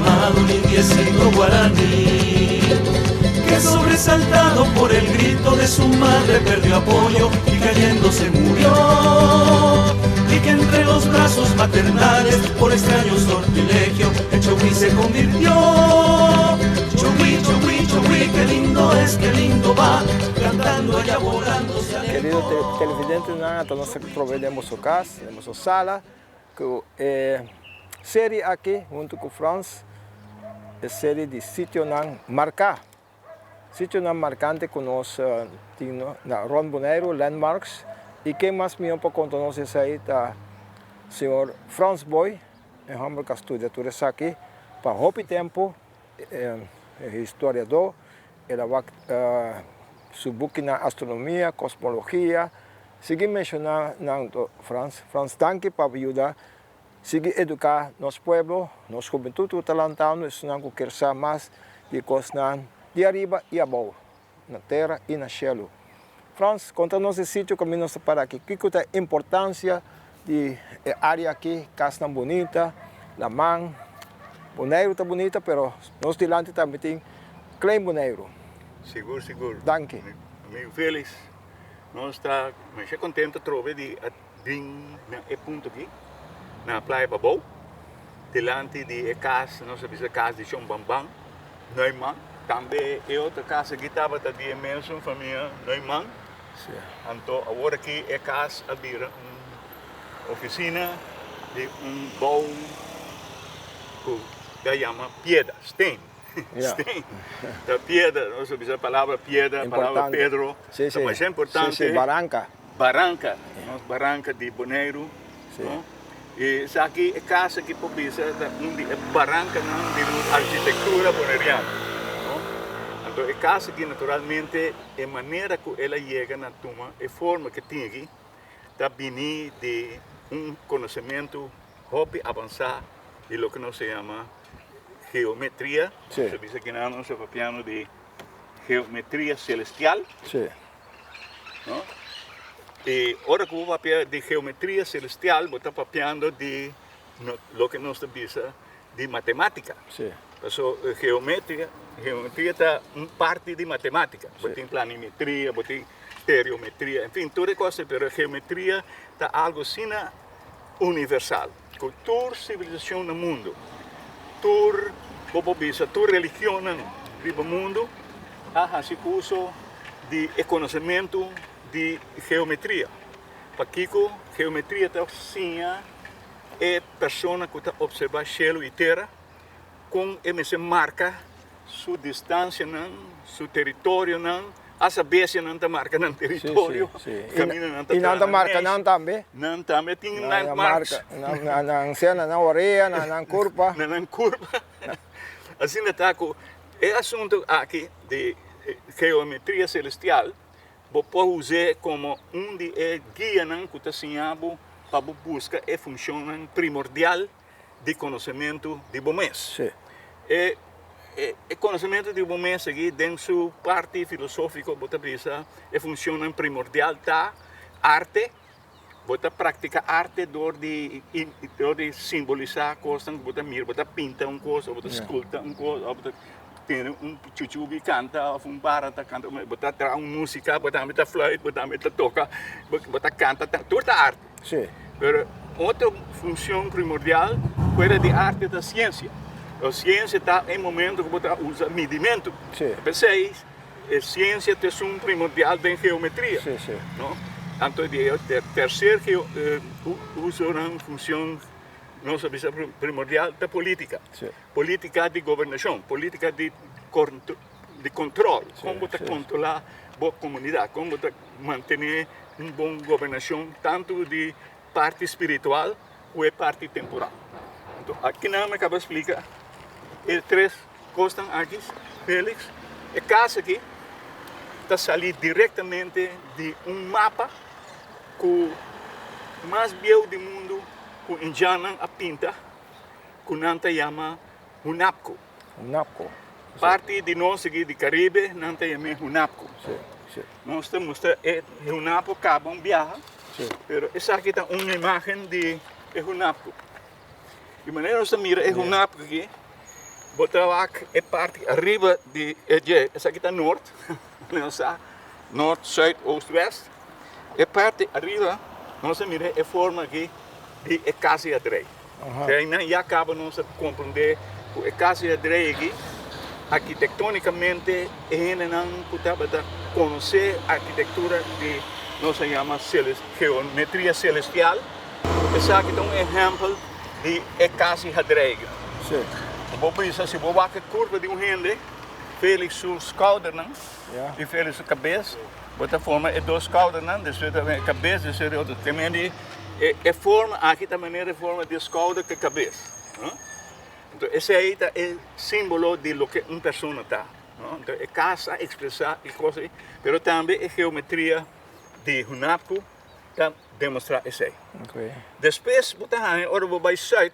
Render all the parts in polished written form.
llamado el indiecito guaraní, que sobresaltado por el grito de su madre perdió apoyo y cayendo se murió, y que entre los brazos maternales por extraño sortilegio el Chogui se convirtió. Chogui, Chogui, Chogui, qué lindo es, qué lindo va, cantando allá volando se alejó. Querido televidente, nós provedemos a casa, temos a sala, que série aqui, junto com o Franz, é série de sítio não marcar. Sítio não marcante com nós, na Ron Boneiro, Landmarks, e quem mais me para contar nós isso aí, tá o senhor Franz Boy, em Hamburg, estuda tudo isso aqui, para hobby tempo, historiador, ele vai subir na astronomia, cosmologia, seguir mencionando Franz Tanque para ajudar, seguir educar nosso povo, nossa juventude talentosa, ensinando que quer saber mais de coisas de arriba e abaixo, na terra e no céu. Franz, conta-nos esse sítio que nós para aqui. Que é a importância de área aqui, casa bonita, la man, Boneiro está bonita, mas nós delante também tem Klein Boneiro. Seguro, seguro. Danke. Amigo Félix, nós estamos muito contentes de trovar de ponto aqui, na Praia Babou, delante de casa, nós sabemos a casa de Chão Bambam, Neumann, também é outra casa que estava de imenso, família Neumann. Então, agora aqui é casa, abrir uma oficina de bom que chama pedra, stein. Stein. Da pedra, nós sabemos a palavra pedra, a palavra Pedro, mas é importante. Sim, barranca. Barranca, barranca de Boneiro. E isso aqui é casa que pode ser barranca de arquitetura bonaeriana. Então, é casa que naturalmente é maneira que ela chega na turma, é forma que tem aqui, está vindo de conhecimento hobby avançado de lo que nós chama geometria. Sim. Se diz aqui na nossa papiano de geometria celestial. Sim. ¿No? E agora que eu vou de geometria celestial, vou estar papiando de lo que nós diz de matemática. Sim. Então, geometria está parte de matemática. Você tem planimetria, você tem estereometria, enfim, toda coisa, mas a geometria está algo assim universal. Toda civilização no mundo, toda religião no mundo, há esse curso de conhecimento de geometria. Para Kiko, geometria está assim, é pessoa que está observando céu e terra, com essa marca sua distância, seu território, a saber se não está marca no território, caminha não está e não marca não também? Não também tem não marca, na cena, na orelha, na curva. Na curva. Assim está é assunto aqui de geometria celestial, vou pode usar como de guia que está ensinado para buscar a função primordial de conhecimento de bomês. Sim. O conhecimento de bomês aqui, dentro sua parte filosófica, você pensa, a função primordial da arte, você pratica arte de simbolizar coisas, você mira, você pinta uma coisa, você escuta uma coisa, você tem chuchu que canta, um barata canta, você traz uma música, você também flauta, você também toca, você canta, toda a arte. Sim. Mas outra função primordial é de arte da ciência. A ciência está em momento que você usa medimento. Pensei, a ciência tem um primordial de geometria. Sim, sim. Não? Então, a terceira usa uma função nossa primordial da política. Sim. Política de governação, política de controle. Como você controlar a boa comunidade, como você manter uma boa governação, tanto de parte espiritual ou parte temporal. Então, aqui não me acaba de explicar. Três coisas aqui, Félix. A casa aqui está saindo diretamente de mapa que o mais belo do mundo, que o indiano a pinta, que não se chama Hunapco. Hunapco. Parte de nós aqui do Caribe, não se chama Hunapco. Nós estamos mostrando Hunapco, acaba viagem, mas essa aqui está uma imagem de Hunapco. De maneira que você mira Hunapco aqui, Botawak é parte arriba de essa aqui está norte, norte, sul, oeste, west. É parte arriba, nós mira é forma aqui de casa adrei. Aí já acaba nós compreender que a casa adrei aqui, arquitetonicamente, não podemos conhecer a arquitetura de nós chama geometria celestial. Essa aqui é um exemplo de casa adrei. Sim. Se você vai a curva de rende, Felix sua schouder, Ja. e Felix sua cabeça, bota forma é dois schouder, depois também cabeça, depois outro. Também é forma, aqui também é forma de schouder que cabeça. Então, esse aí é símbolo de lo que uma pessoa está. Então, é casa, expressar e coisas, mas também é geometria de Hunapku para demonstrar isso aí. Okay. Depois, agora vou para o sul.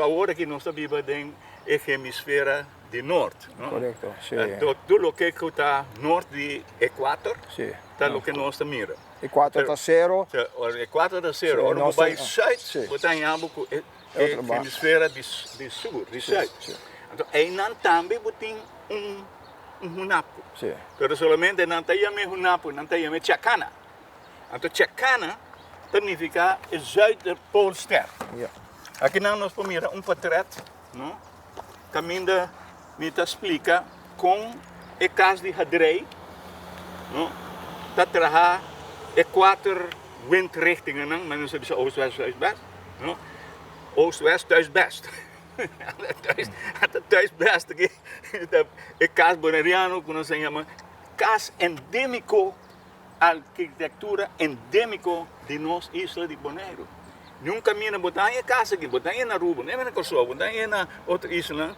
Agora que nós vivemos em hemisfera de norte. Correcto, sí. Tudo o que está norte do Equador, Sí. está o que nós mira. Equador está cero. O Equador está zero. Sí, Agora nós vou para o tem- sul, sí. está em Ambo, outro bar. hemisfera de sul, de sul. Sí. Então, aí não também tem Hunapku. Sí. Pero solamente não tem Hunapku, não tem Chacana. Então, Chacana significa o zuid poolster. Yeah. Aqui nós podemos mirar portrait, não? Caminha me explica com o caso de Hadrei, não? Tá traha Equator windrichtingen, não? Mas não sei se oost-west is best, não? Oost-west is best. Thuis best aqui. O caso boneriano, que nós chamamos caso endêmico, arquitetura endêmico de nossa isla de Bonaire. Nunca mina botar em casa aqui, botar em Aruba, nem na Kosovo, botar em outra isla,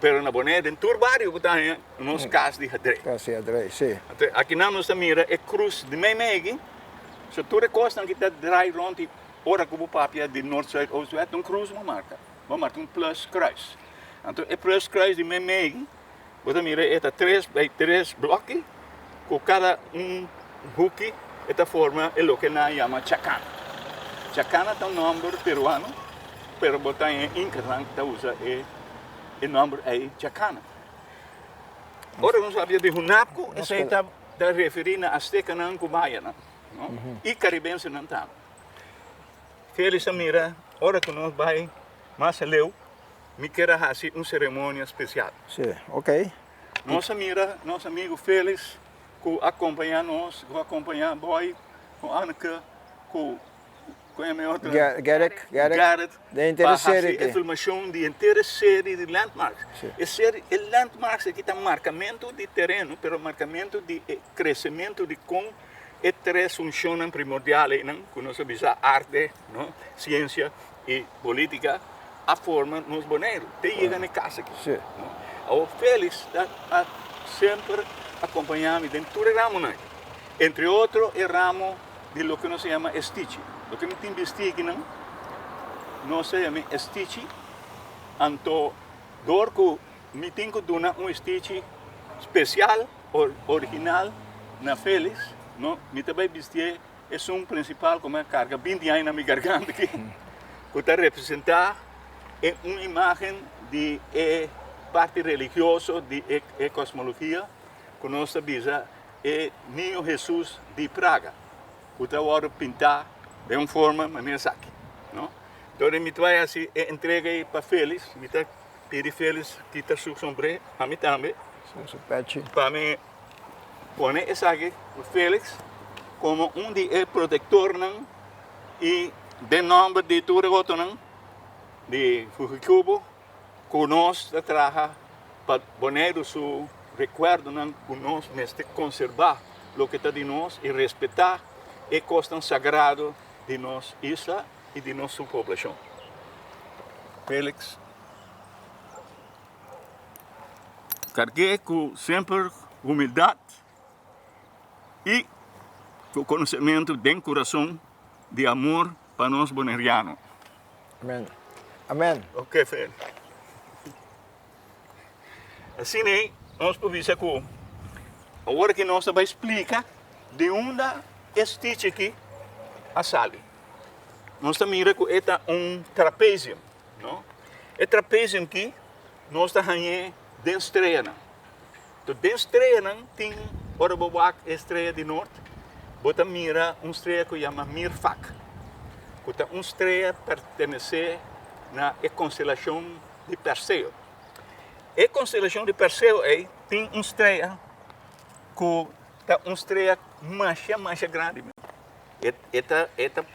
pero na Bonaire, em Turbario, botar em nosso caso de Hadrei. Casi André, sí. Aqui na nossa mira é cruz de meio, se tu recosta que está draai rond e ora como papia de norte, zuid, oost, west, een cruz marca plus kruis. Então é plus kruis de meio, você mira é três blocos, com cada hook esta forma é o que nós chama chacana. Chacana é um nome peruano, pero botar em Inca que usa o nome é chacana. Agora nós sabemos de Hunapku, isso está referindo a Azteca não Cubana, e caribense não está. Feliz mira, agora que nós vai mais leu, me quer fazer uma cerimônia especial. Sí, ok. Nossa mira, nosso amigo Félix, que acompanha nós, que acompanha Boy, com Annika, com é meu outro? Gareth. De interessere a filmação de inteira série de landmarks. O landmarks aqui está marcamento de terreno, pero marcamento de crescimento de como e três funcionam primordiais, não? Que nós sabemos arte, não? Ciência e política, a forma nos boneiros. Te chega na casa aqui. Sí. O Félix está sempre acompanhando dentro do ramo, não? Entre outros, o ramo de lo que nós chama Stitch. O que me investiga, não se chama Stitch. Então, dorco me tenho que dar Stitch especial, original, na Félix. Não, me também vestir é um principal como a carga 20 anos na minha garganta aqui, que está representar uma imagem de parte religiosa de cosmologia que nós sabemos é Niño Jesus de Praga, que está agora pintar de uma forma maneira aqui, não? Então me vai assim entrega para Félix, me tá pedir Félix quitar seu sombrero, a mim também, para mim pone essa aqui, o Félix, como de protetor e de nome de Turegoto, de Fujicubo, que nós trabalha para poner seu recuerdo, que nós conservar o que está de nós e respeitar e costa sagrado de nossa isla e de nossa população. Félix, carguei com sempre humildade e com conhecimento de coração de amor para nós bonerianos. Amén. Amén. Ok, Félix. Assim, nós podemos dizer que agora que nós vamos explicar de onde Stitch aqui a sala. Nós mira que é trapézio, não? O trapézio aqui nós estamos aí de estreia. Então, de estreia, tem Orabawak, estreia de norte, bota mira uma estreia que chama Mirfak. Que uma estreia pertence na constelação de Perseu. A constelação de Perseu tem uma estreia que é uma estreia mais grande. Esta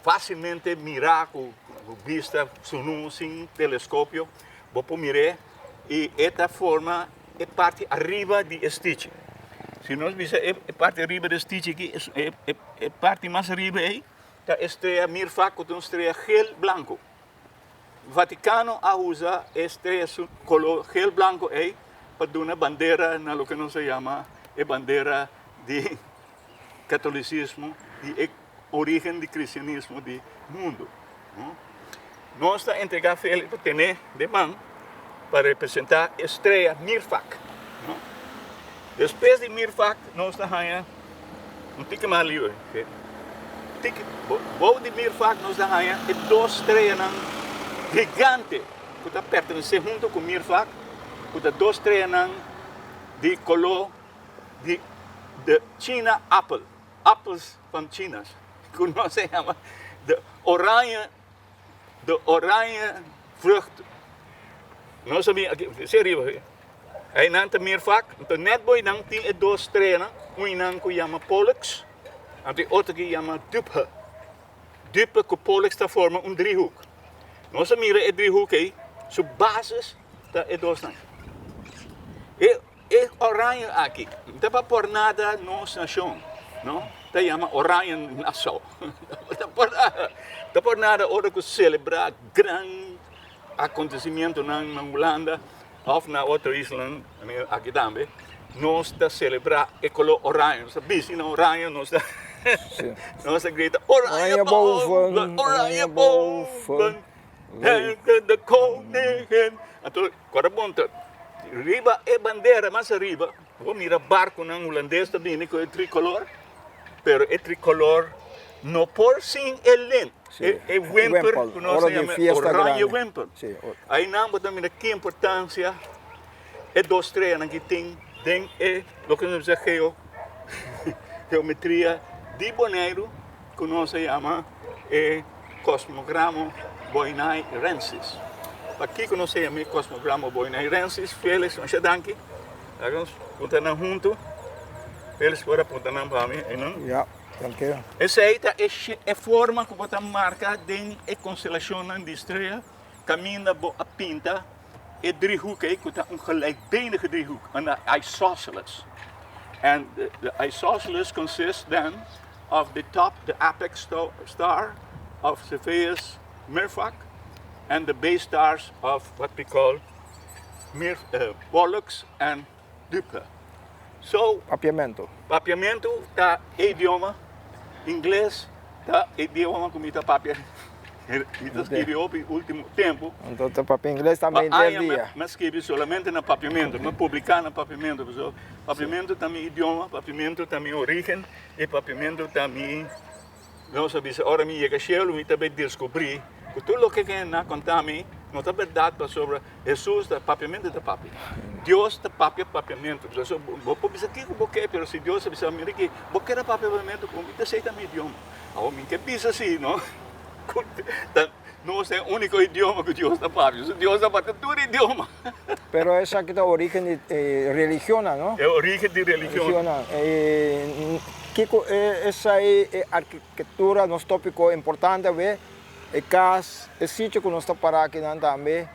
facilmente mirar com vista sem telescópio, vou mirar e esta forma é parte arriba de Stitch. Se nós vemos a parte arriba de Stitch aqui, é parte mais arriba aí, a estrela Mirfak, que é uma estrela gel branco. O Vaticano usa a estrela color gel branco aí para dar uma bandeira na lo que nós chama a bandeira de catolicismo, de origem do cristianismo do mundo. Nós estamos entregando ele para ter de mão para representar a estrela Mirfak. Depois de Mirfak, nós estamos aí um tique mais livre. Bom de Mirfak, nós estamos aí duas estrelas gigantes que está pertencendo junto com Mirfak, que está duas estrelas de color de China apple, apples from China, que nós chamamos de orange vrucht. Nós sabemos aqui, se arriba. Aí não tem Mirfak, então net boi não tem duas estrelas, um que chama Pollux, e outro que chama Duphe. Duphe que Pollux está formando um driehoek. Nós miramos o driehoek aí, sua base está duas estrelas. E orange aqui, não tem para pôr nada nossa nação, não? Está chama orange nação. Não por nada hora que celebrar grande acontecimento na Holanda ou na outra isla aqui também, nós estamos celebrar o color orange, nós estamos na orange, nós estamos grita orange boven, orange boven, de koningen. Então, agora bom, riba é bandeira, mas arriba, vou mirar barco na holandês também, que é tricolor, pero é tricolor não por sim lente. É Wemper, que nós chamamos orange Wemper. Aí não podemos ver que importância é duas estrelas que tem dentro do que nós chamamos geometria de Bonaire, que nós chamamos cosmograma Boinay-Rensis. Aqui que nós chamamos cosmograma Boinay-Rensis, Félix, nós danke. Vamos apontar junto. Félix, agora apontar para mim, não? Ja. Essa aí é a forma que você marca dentro da constelação da estrela, caminha a pinta, e driehoek, que está gelijkbenige driehoek, een isosceles. And the isosceles consists then of the top, the apex star of Cepheus Mirfak, and the base stars of what we call Pollux and Duphe. So, papiamento está idioma inglês, está idioma como está papel. Escreveu no último tempo. Então, o papel inglês também entendia. Mas escrevi somente no papiamento, não publicar no papiamento. Papiamento também idioma, papiamento também origem, e papiamento também, não sabia, agora me chega cheio, e também descobri que tudo o que eu contei, não é verdade sobre Jesus, o papiamento é papi. Deus é papiamento. Vou pensar aqui com o que, mas se Deus sabe que o que é papiamento, como que aceita meu idioma? A homem que pensa assim, não? Não é o único idioma que Deus está papi. Deus está papi todo idioma. Pero essa aqui é a origem religiosa, não? É a origem de religião. Essa é a arquitetura, nosso tópico importante, ver. O sítio que nós estamos para aqui também,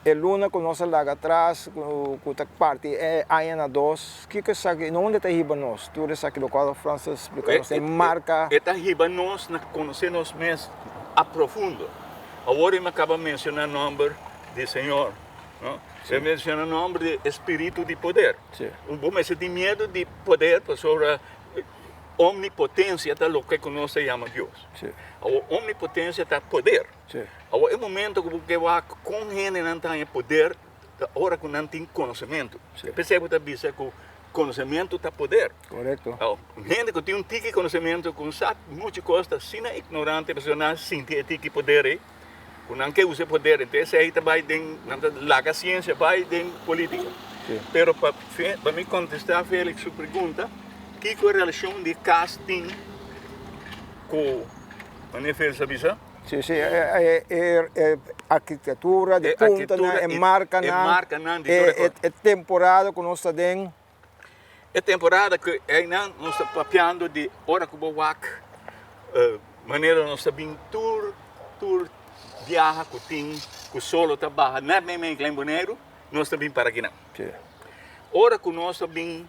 a luna que nós lá atrás, que parte é ainda dois. Que é isso aqui? Onde está riba nós? Tudo isso aqui, o qual Francis explicou, marca. Está riba nós, conhecemos mais a profundo. Agora eu acabo de mencionar o nome do Senhor. Eu menciono o nome do Espírito de poder. Mas se tem medo de poder sobre omnipotência, é o que nós chamamos Deus. A omnipotência está poder. É o momento que vai com gente não tem poder, hora que não tem conhecimento. Percebe que o conhecimento está poder. Correto. Gente que tem um tique conhecimento, que sabe muitas coisas, se não é ignorante, pessoa sem ter tique poder, Não que use poder, então aí também tem a ciência, vai tem política. Sim. Pero para me contestar, Félix, sua pergunta, que é a relação de casting com a defesa visa? Sim, sim, arquitetura de punta, marca temporada que nós estamos dentro. É temporada que nós estamos papeando de hora que o WAC, maneira nós estamos tour viaja com o solo está barra, não é bem em Clemboneiro, nós estamos para aqui não. Sim. Hora que nós estamos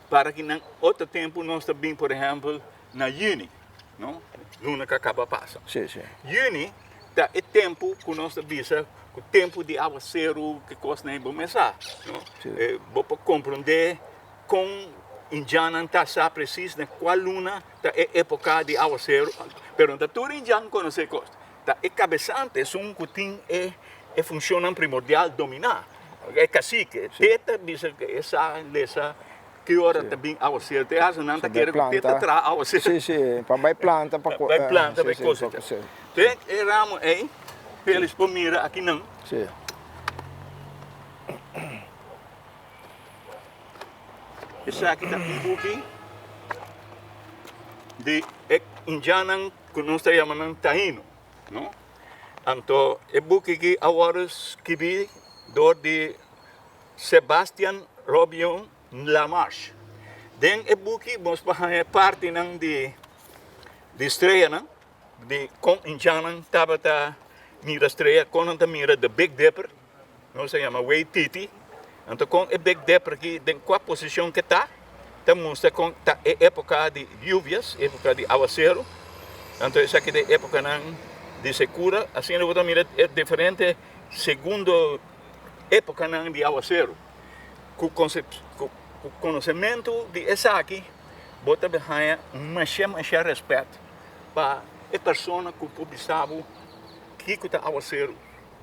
para aqui não, outro tempo nós estamos, por exemplo, na Uni, não? Luna que acaba passa. Sim, sim. Uni tá é tempo que nós estamos o tempo de aguaceiro que costa nem começar, não? Vou compreender com indiano tá sa preciso na qual luna tá é época de aguaceiro, pero da tudo indiano conhece costa. Tá é cabeçante, é que tem é função primordial dominar. É cacique, teta bisa essa que hora também aguaceiro, te acha não tá querendo teta tra aguaceiro. Sim, sim, para vai planta, para vai coisa. Tem ramo aí, eles por mira aqui não. Sim. Esse aqui está aqui de indiano que nós chamamos taíno, não? Então, é book que agora escrevi de Sebastian Robion Lamarche. Den é book nós é parte não de estreia, não? De com indiano estava mira estreia, quando tá mira the Big Dipper, nós chamamos Waititi. Então, com a Big Dipper aqui, em qual posição que está mostra com é época de lluvias, época de aguaceiro. Então, isso aqui é época de secura, assim, eu vou mirar é diferente segundo época de aguaceiro. Com o conhecimento de essa aqui, bota ganhar mais respeito para a pessoa que pode saber que está aguaceiro,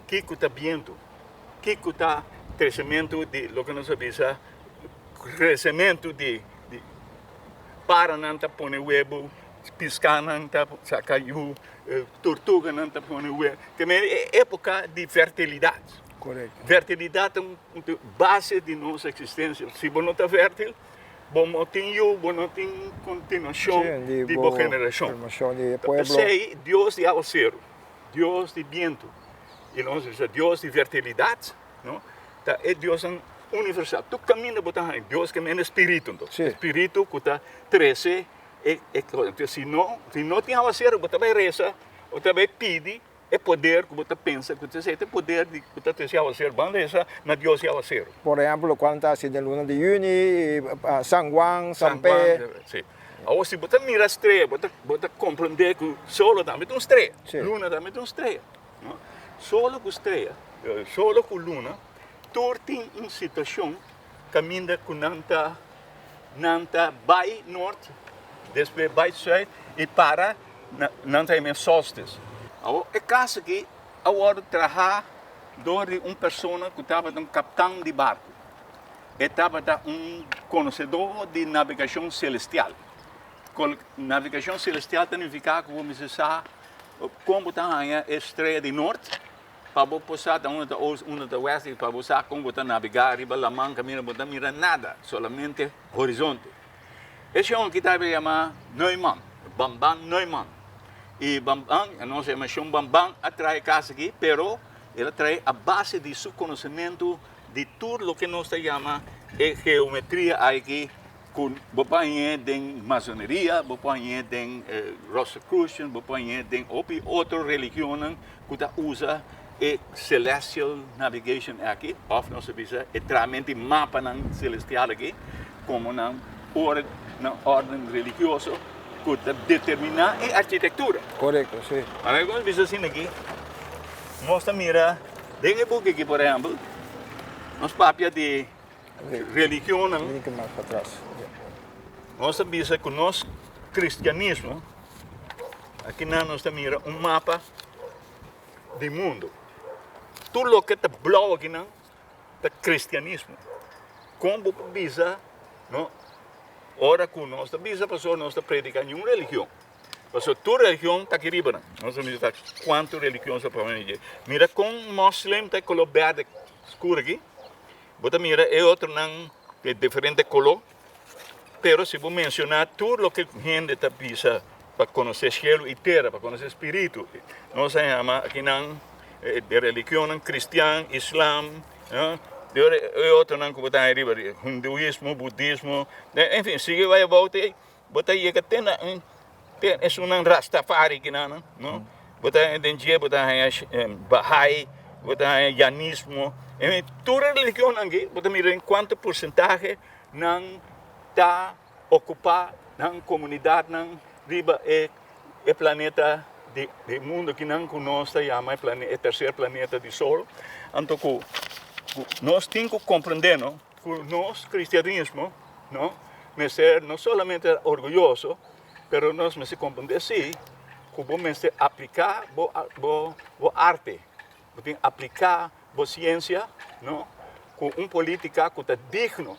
que está vento, que está crescimento de lo que nós sabemos, crescimento de para não tá pôr huevo, piscar não tá sacar tortuga não tá pôr huevo, que é época de fertilidade. Correto. Fertilidade é uma base de nossa existência. Se você não está fértil, você não tem continuação de boa geração. Sei Deus de aguaceiro, Deus de vento, e nós dizemos Deus de fertilidade, não? É Deus universal. Tu caminha botar Deus que é espírito, então. Espírito que está 13 se não tem aguaceiro, você vai rezar, você vai pedir é poder que você pensa, que você tem poder de que você tem aguaceiro, banda essa na Deus é aguaceiro. Por exemplo, quando está assim de luna de Juni, San Juan, San Pedro. Sim. Ou se você mira a estrela, você compreender que solo também tem uma estrela, luna também tem uma estrela. Solo com estrela, solo com luna, tudo tem uma situação caminha com nanta vai norte, depois vai sul e para nanta é solstício. É caso que agora trabalhar de uma pessoa que estava um capitão de barco, estava um conhecedor de navegação celestial. Navegação celestial significa que vamos usar como está a estrela de norte, para você passar da uma da oeste, para você como você navegar, riba la man, caminho, você mira nada, somente horizonte. Esse é um que estava chamado Neumann, Bambam Neumann. E Bambam, nós chamamos Bambam, atrai casa aqui, pero ele traz a base de seu conhecimento de tudo o que nós chamamos de geometria aqui, com bopanhe de maçonaria, bopanhe de Rosicrucian, bopanhe de outra religião que usa celestial navigation aqui, of nós sabemos, realmente mapa celestial aqui, como na ordem religiosa, que determina a arquitetura. Correto, sim. Agora, quando vemos assim aqui, mostra, mira, dentro do book aqui, por exemplo, nós papia de religião, mais para trás. nós sabemos que nós, cristianismo, aqui nós mira mapa do mundo. Tudo o que está blau aqui não é cristianismo. Como visa, não? Ora que nós visa pessoa nós predicando uma religião. Porque tu religião está aqui riba, não sei quanto religião você pode dizer. Mira, com muslim tem color verde escuro aqui, você mira, é outro não, é diferente color, pero se você mencionar tudo o que a gente está pensando para conhecer cielo e terra, para conhecer espírito, nós chamamos aqui não, de religião cristã, islam, de outro não que está aí riba, hinduísmo, budismo, enfim, se vai voltar, você chega até é um Rastafari que não, botar em dia, botar em Bahá'í, botar em Janismo, toda religião aqui, botar mira em quanto porcentagem não está ocupada na comunidade, não riba é planeta de mundo que não conosco, chama é terceiro planeta do Sol, então nós temos que compreender, não, que nós cristianismo, não, mas ser não somente orgulhoso, pero nós me se compreender assim, que vamos aplicar a arte, vamos aplicar a ciência, não, com política que está digno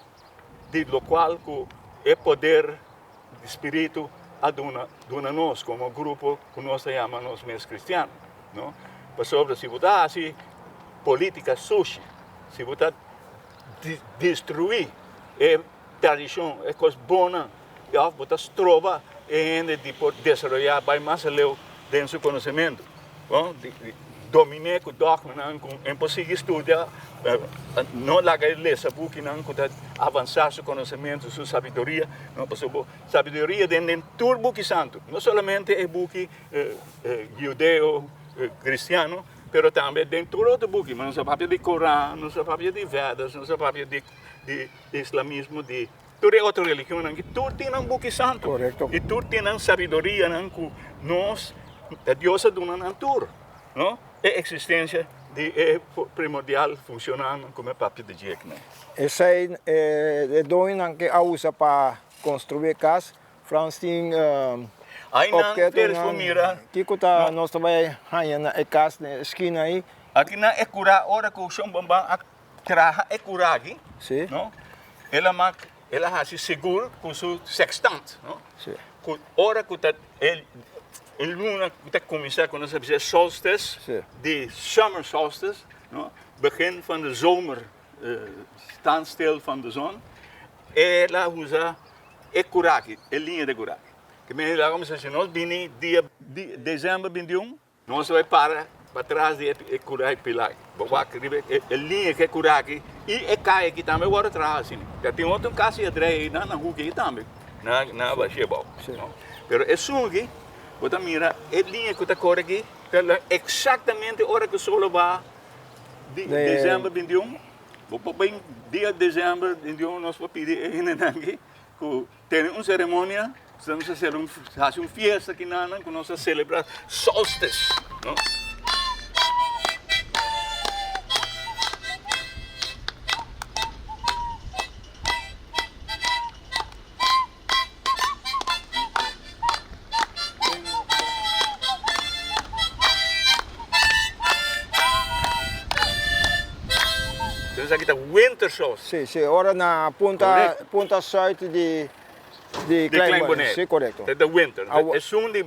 de lo qual que é poder do espírito a dona nós como grupo que nós chamamos nós mesmos cristianos, não? Por sobre se botar assim política suja, se botar destruir a tradição, é coisa boa, e botar trova e de desenvolver mais além de seu conhecimento, dominar o dogma, é possível estudar, não largar ler essa book, não avançar seu conhecimento, sua sabedoria, não possível sabedoria dentro de todo book santo, não somente é book judeu cristiano, pero também dentro de outro book, mas não se fala de Corão, não se fala de Vedas, não se fala de islamismo, de toda outra religião, que tudo tem um book santo. Correto. E tudo tem uma sabedoria, que nós, a Deus é uma natura, não? É a existência é primordial funcionando como é papel de Jack, né? Esse é doido que a usa para construir casa. Franz tem aí não queres mirar. Que coisa nós também na casa na esquina aí. Aqui não é curar hora que o chão bambam traga é curar aqui, sim. Não? Ela se segura com seu sextante, não? Sim. Com hora que ele luna que começar quando nós fazemos solstice, de summer solstice, não? Begin van de zomer, standstill van de zon, ela usa é curar aqui, é linha de curar. Que me lá como se nós vini dia dezembro 21, nós vai para trás de curar pilar. Boa a linha que curar aqui e cai aqui também agora atrás assim. Já tem outro caso atrás na rua aqui também, na baixia bom. Pero é aqui, você mira a linha que está correndo aqui, exatamente a hora que o sol vai de dezembro 21. Vou bem dia de dezembro 21 nós vamos pedir aqui que tem uma cerimônia. Vamos fazer uma festa aqui que nós celebramos solstice, não? Então aqui está winter solstice. Sim, agora na ponta sul de Klein Bonet, sim, correto. É winter. É zoom de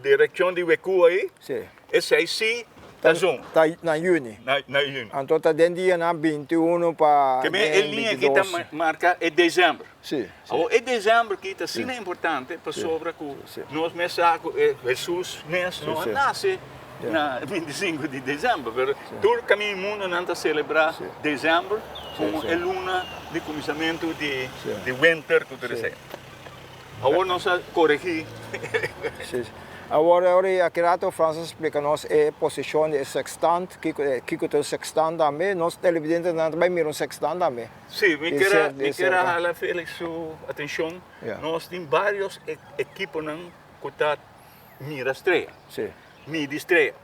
direção de Wecu aí. Sim. Esse aí sim, tá zoom. Tá na Juni. Na Juni. Então tá dentro dia na 21 para. Que a linha aqui está marcada é dezembro. Sim. É dezembro que está sim é importante para sobre que nós mensagem Jesus nasce na 25 de dezembro. Todo o caminho mundo não está celebrar dezembro como é luna de começamento de winter que tu sei. Agora nós corrigir. Agora aqui rato Francis explica-nos a posição de sextante, que é o sextante também, nós televidentes também miram o sextante também. Sim, me quero falar Félix sua atenção. Nós temos vários equipos que estão mira estrela, mira estrela.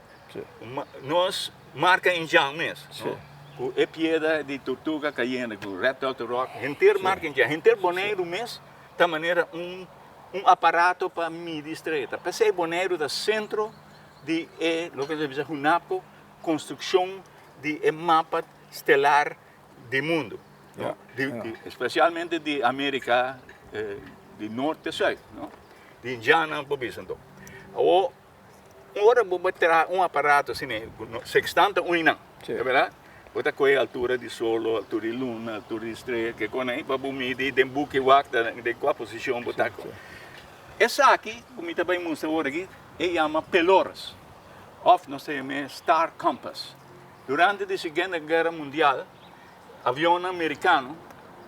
Nós marca em Jang mesmo. Com a pedra de tortuga caindo, com o Red Dot Rock, inteiro marca em Jang, inteiro boneiro mesmo. Da maneira aparato para medir estreita. Para ser boneiro do centro de lo que se diz UNAPO, construção de mapa estelar do mundo, especialmente de América de norte e sul, de Indiana, por exemplo. Ou agora vou botar aparato assim, sextante não, Sim. é verdade? Botar com a altura de solo, altura de luna, altura de estrela, que com aí para medir de buque de qual posição botar. Essa aqui, como também mostra agora aqui, ele chama peloras. Of nós chamamos Star Compass. Durante a Segunda Guerra Mundial, avião americano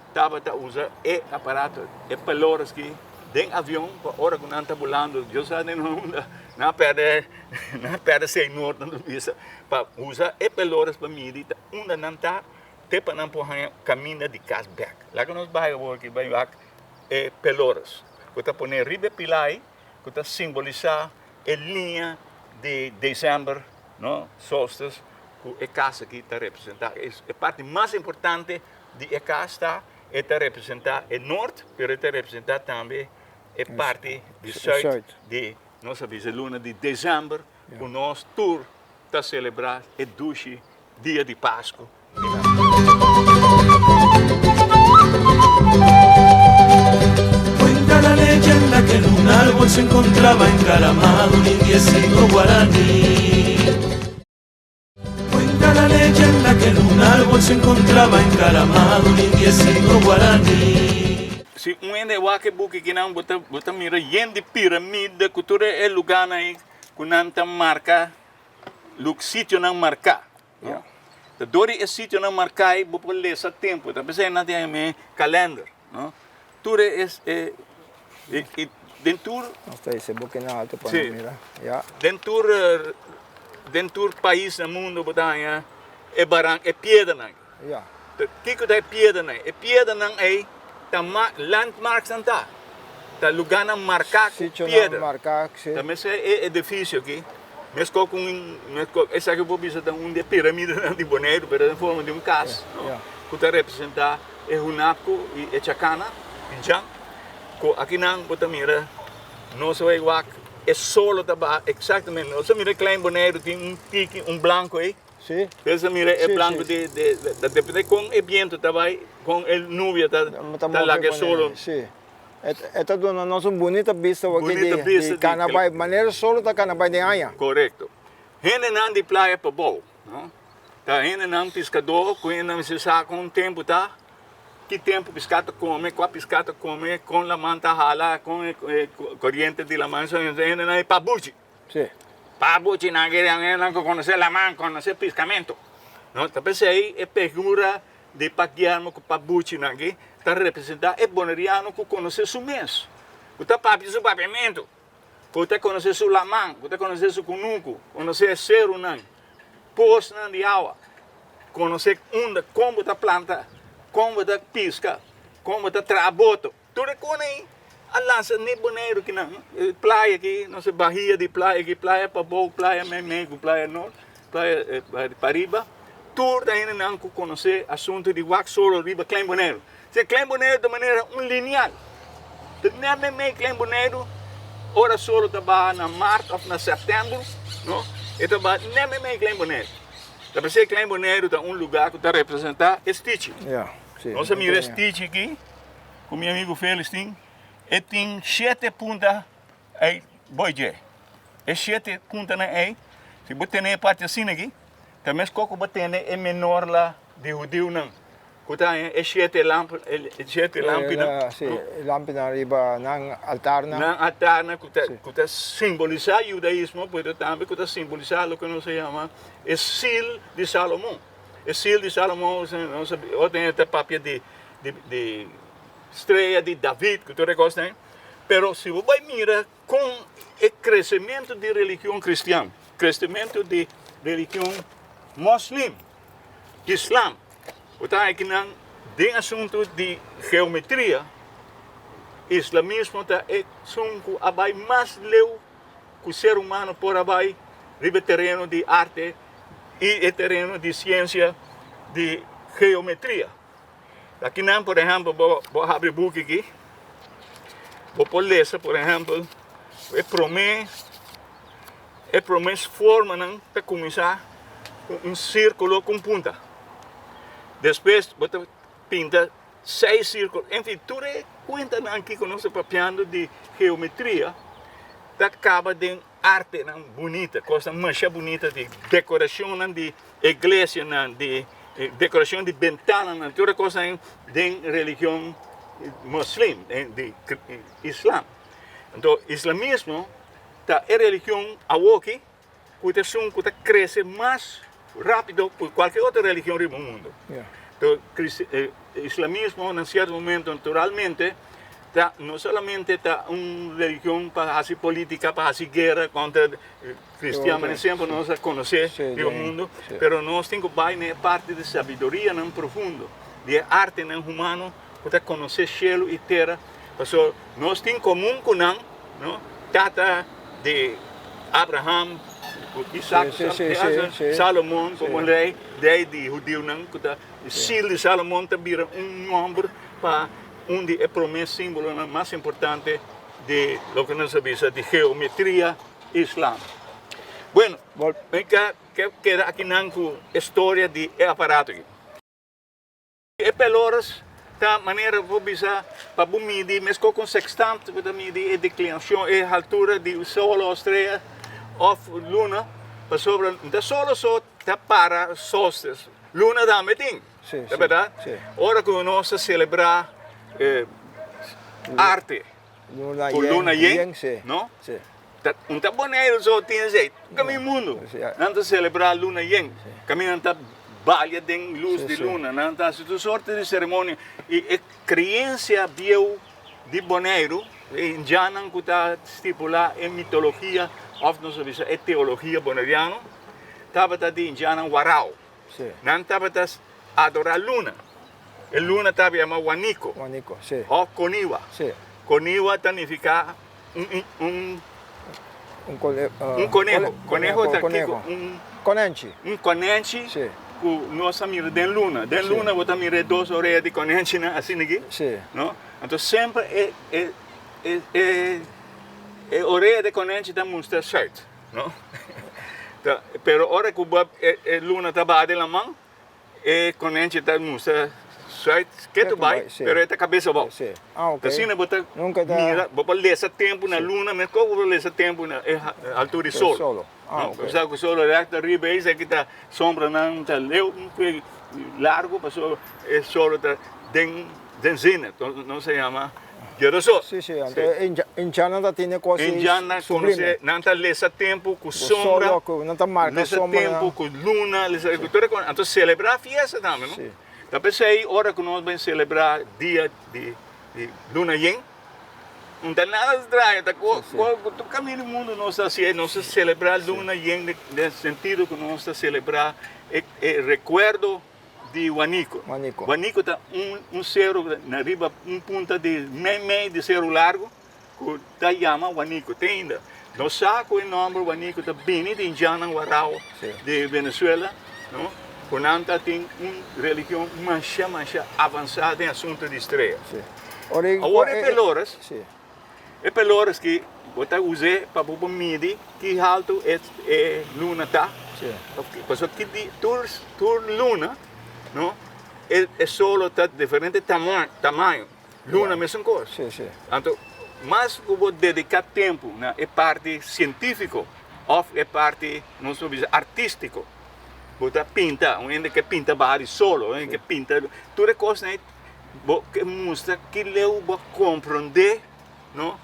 estava a usar esse aparato, peloras que dentro do avião, para hora que não está volando, eu sei não perde sem norte, para usar peloras para medir onde não está, até para não pôr caminho de casa back. Lá que nós vamos aqui, vai peloras. Que está pondo riba pilai, que está simbolizar a linha de dezembro, não? Solstício, que a casa aqui está representada. A parte mais importante de a casa está representar o norte, mas está representar também a parte de sul de nossa luna de dezembro, que nós tour está celebrar o dulce dia de Páscoa. Cuenta la leyenda que en un árbol se encontraba encaramado un indiecito guaraní. Cuenta la leyenda que en un árbol se encontraba encaramado un indiecito guaraní. Se ende wake buki que não bota mira de piramide, cultura é lugar aí que não tem marca, sítio não marca. Dori é sítio não marca e vou ler esse tempo, tá pensando na tem calendar, não? Tudo é dentro esse buque na alto para mira. Dentro país no mundo botanya é barang é pedra não. Que é pedra não? É pedra não é landmarks não tá. Tá lugar não marcar com pedra. Também é edifício aqui. Mas com essa que eu vou visitar de pirâmide de Bonaire, em forma de casa. Que está representar é Hunaco e Chacana, Pinchang. Aqui não bota mira, não sei igual é solo tá exatamente. Não sei mira klein Bonaire tem tique branco aí. Sim. Essa mira é branco de com o vento também, com a nuvem tá lá que é solo. Sim. Esta é uma nossa bonita vista aqui de Canabay, maneira solo da Canabay de Anha. Correto. Hene não de praia para bom, não? Tá hene não pescador, com hene não se sabe com tempo tá. Que tempo pescata come, qual pescata come, com a manta rala, com corrente de la mancha, hene não é pabuchi. Sim. Pabuchi não quer não conhecer la man, conhecer pescamento. Não, tá pensando aí é figura de paquiarmo com pabuchi não aqui. Está representar é boneriano que conhece o mês. Que está papi o papiamento. Que está conhece o lamang, que está conhece o cunuco, conhece o cero não. Pós não de água. Conhece onde, como está planta, como está pisca, como está traboto. Tudo é com aí. A lança nem boneiro que não. Praia aqui, nossa barriga de praia aqui, praia para bom, praia meio, praia norte, praia Pariba. Tudo ainda não conhece assunto de wax solo riba klein boneiro. Se klein boneiro de maneira linear. Não é meio klein boneiro, ora solo trabalha na março ou na setembro, não? E trabalha não é meio klein boneiro. Para ser klein boneiro é lugar que está representar Stitch. Nossa mira Stitch aqui, com meu amigo Félix tem, e tem 7 pontas aí, boije. E 7 pontas aí, se você tem a parte assim aqui, também se você tem é menor lá de judeu não. Kuta é 7 lâmpadas, lâmpada arriba ng altar na. Ng altar na kuta simbolizar judaísmo, pero também kuta simbolizar o que nós chama o seal de Salomão. O seal de Salomão, ou tem esta papia de estrela de David, que tu reconhece, né? Pero se você mira com o crescimento de religião cristã, crescimento de religião muslim, Islam, está aqui de assunto de geometria, islamismo está assunto abai mais leu que o ser humano por abai ribe terreno de arte e terreno de ciência de geometria. Aqui não, por exemplo, vou abrir o book aqui, vou ler, por exemplo, promessa forma para começar com círculo com punta. Depois, você pinta 6 círculos. Enfim, tudo é conta aqui que nós estamos papiando de geometria, acaba de arte bonita, coisa mais bonita de decoração de igreja, de decoração de ventana, toda coisa de religião muslim, de Islam. Então, islamismo é religião que cresce mais rápido que qualquer outra religião do mundo. Yeah. Então, islamismo, em certo momento, naturalmente, não somente uma religião para fazer política, para fazer guerra contra cristianos, por exemplo, nós conhecemos o mundo, mas nós temos que parte de sabedoria no profundo, de arte no humano, para conhecer céu e terra. Porque nós temos em comum com tata de Abraham, Isaac, Salomão, como rei, de judeu, o sil de Salomão também nombre para onde é promessa símbolo mais importante de lo que nós sabemos de geometria islam. Bueno, queda aqui na história de aparato. É peloras da maneira para medir, mas com sextante para medir a declinação e a altura do sol, a estrela, ou luna, para sobre da sol só para solstício. Luna também tem, é verdade? Ora que nós celebrar arte, Luna com luna yen, não? Um taboneiro só tem jeito, caminho mundo, antes de celebrar luna yen, caminho anta balha de luz de luna, anta toda sorte de cerimônia e crença bio de boneiro, em Janan que está estipulado em mitologia, ou não sabia, é teologia boneriana, estava em Janan Warau, não estava adorar luna. A luna estava chamada Wanico, ou Coniwa. Coniwa significa conejo Conenchi. Conenchi, que nós miramos de luna. De luna, você mira 2 orelhas de conenchi, assim aqui. Então, sempre a orelha de conenchi está muito certo. Mas, a hora que a luna está batendo na mão, a conenchi está muito certo. Que tu vai, mas a cabeça vai. Assim, você mira, você lê tempo na luna, mas como você lê tempo na altura do sol? Sabe que o sol é arriba, aí que está sombra, não está largo, mas o sol está denzina, não se chama girassol. Em Jana tem coisas em Jana, não está lê tempo com sombra, não está marca sombra, tempo com luna, então celebrar a festa também, não? Talvez aí, hora que nós vamos celebrar dia de luna yen, não tem nada estranho, todo caminho do mundo nós estamos celebrar luna yen, no sentido que nós estamos celebrar o recuerdo de Wanico. Wanico está cero na riba, ponta de meio de cero largo, que está chamado Wanico. Tem ainda. Nós sabemos o nome Wanico, está bem de Indiana Warau, de Venezuela, não? Conanta tem uma religião mais avançada em assunto de estrelas. Agora é peloras que você usa para medir que alto é luna tá. Porque que tur luna, não? É solo tá diferente tamanho. Luna mesma coisa. Então, mas que você dedicar tempo na parte científica ou é parte não sei artístico. Você pinta, um que pinta vários solo, que pinta toda coisa que mostra que leu para compreender, não,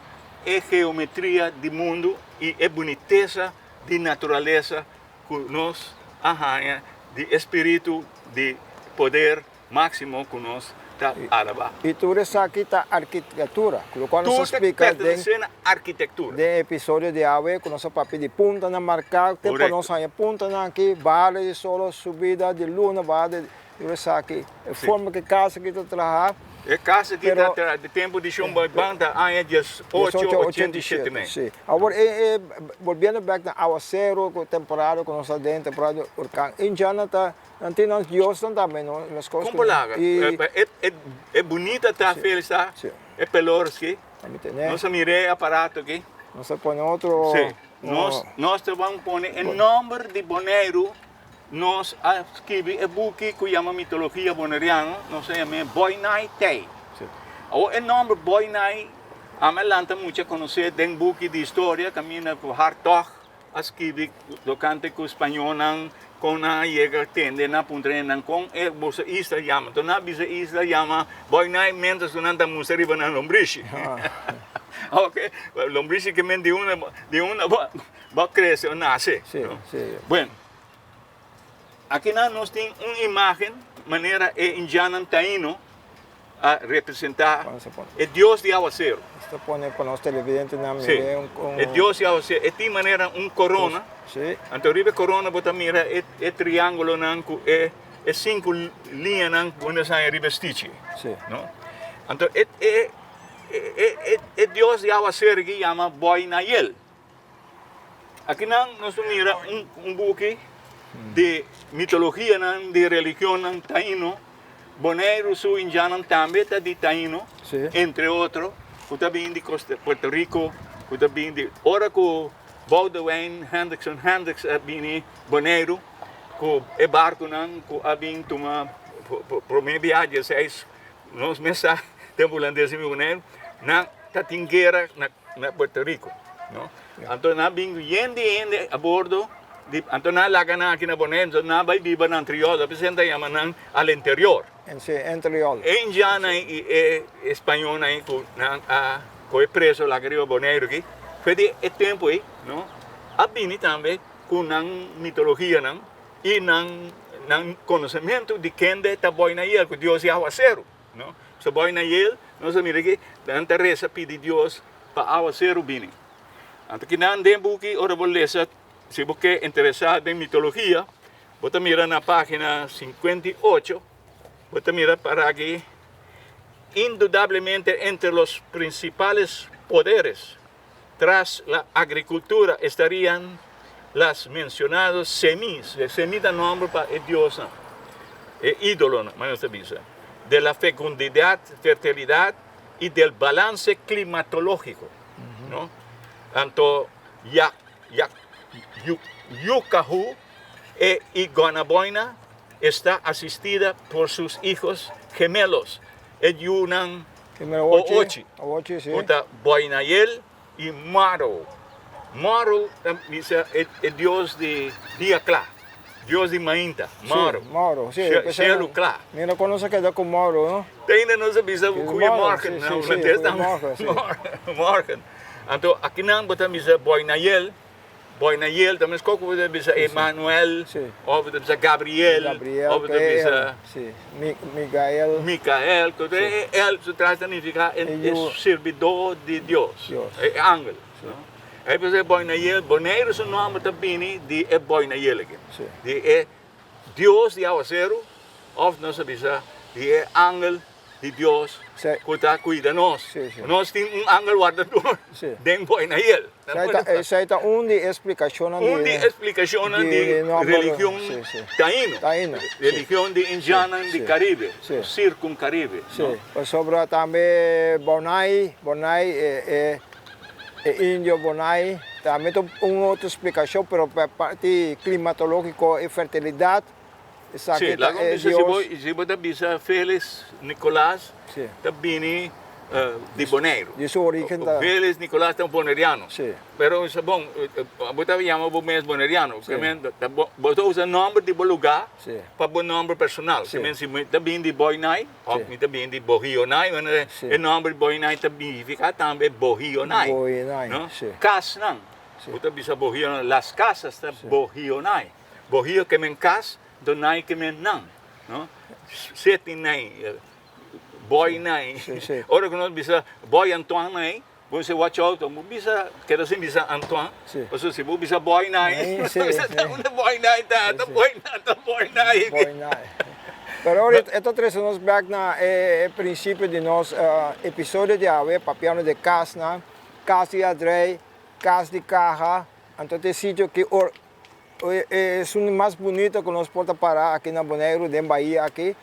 a geometria do mundo e a boniteza de natureza que nós arranha de espírito de poder máximo que nós está alaba. E tudo isso aqui está arquitetura, quando nós explica arquitetura. De episódio de ave, com nosso papel de ponta na marcar, tempo nós aí ponta aqui, vale de solo, subida de luna, vale de isso aqui, a forma que casa que está trabalhando. É casa que está de tempo de chumbo banda, aí é 1887 mesmo. Sim. Agora, voltando back na aguacero, temporada, com nossa dentro, temporada huracán, em Jana está não tem nós Deus também, não as coisas. Como lá? É bonita tá feliz tá? É pelor aqui. Nós mirei aparato aqui. Nós põe outro. Sim. Nós vamos pôr o nome de boneiro. Nós escreve um book que chama mitologia boneriana. Nós chama Boinai Tei. O nome Boinai Amelanta mucha conocer den buki de historia, camina por Hartog, escribe lo cante con español, con a llega tende na puntrenan con bosa isla llama. Tona bisa isla llama, boy na mientras tunanta musari banan lombrishi. Okay, lombrishi que men de una va crece o nace. Sí, ¿no? sí. Bueno, aquí nos tiene una imagen, manera indiana taíno a representar el Dios de aguacero. Esto pone con los televidentes na Sí, el Dios de aguacero. Esta manera un corona. Sí. Anto ribe corona bota mira e triangolo nanku e 5 linha nan quando sai ribe stici. Sí. No? Anto Dios de aguacero que llama Boinayel. Aquí nos mira un buque de mitología nan, de religión nan, taíno. Bonaire su indiano también está de taíno, Sí. entre otros. Está bien de Puerto Rico, está bien de Oracle. Baldwin Hendricks bini Bonaire, com e barco nan, com a bin tuma pro minha viagem 6 nos meses tempo holandês em Bonaire, na tatingueira na Puerto Rico, não? Então na bin yende a bordo, então na lagana aqui na Bonaire, na vai viva na interior, apresenta yama nan al interior. En sí, interior. E indiana e espanhol aí com o preso lá que Bonaire aqui. Foi de tempo aí, não? Abini também com a mitologia não? E não conhecimento de quem está Boinayel, que Deus é aguacero, não? Se Boinayel, nós mira que tanta reza pede Deus para aguacero bini. Então que não tem buque ora bolesa, se você interessado em mitologia, você mira na página 58, você mira para aqui, indudablemente entre os principais poderes tras la agricultura estarían las mencionadas semillas, semilla nombre para el Dios, el ídolo, de la fecundidad, fertilidad y del balance climatológico, ¿no? Tanto Yucahu y Guanaboina está asistida por sus hijos gemelos, el Yunan Oochi, sí. Boinayel y Maro. Maro es el dios de Diaclá, dios de Mainta. Maro. Sí, Mauro, sí. Cielo Clá. Mira, conoce que da con Mauro, ¿no? Ainda não se bisa cuya Mauro, morgen, sí, não, sí, holandês sí, não. Morgen. Então, aqui não bota bisa Boinayel. Boinayel, também escolhe que bisa Emmanuel, ou bisa Gabriel, ou bisa Micael, que ele se traz significa é servidor de Deus, é ángel. Aí você Boinayel, Bonaire é o nome também de Boinayel, de Deus de aguacero, ou não se bisa de ángel de Deus que está cuidando de nós. Nós temos ángel guardador de Boinayel. Essa é uma explicação de religião taíno, religião de indiana de Caribe, circuncaribe. Sobre também Bonai é índio Bonai, também tem uma outra explicação, mas para a parte climatológica e fertilidade. Sim, lá se você bisa Félix Nicolás, também de Bonaire. De sua origem. Félix Nicolás é um boneriano. Pero isso é bom, você chama o mesmo boneriano. Você usa o nome de lugar para o nome personal. Também de Boinay, ou também de Bohionay, o nome de Boinay também fica também Bohionay. Cas não. Você bisa Bohionay, las casas estão Bohionay. Bohio que men cas, donai que men não. Sete nem. Boy nai. Ora que nós bisa boy Antoine nai, você watch out, bisa quer dizer bisa Antoine. Você se bisa boy nai. Você tá uma boy nai tá boy nai. Pero ahorita estos tres nos back na princípio de nos episódio de hoje, papiano de casa de adrei, casa de caja, então tem sítio que é o mais bonito que nós podemos parar aqui na Bonaire, em Bahia aqui.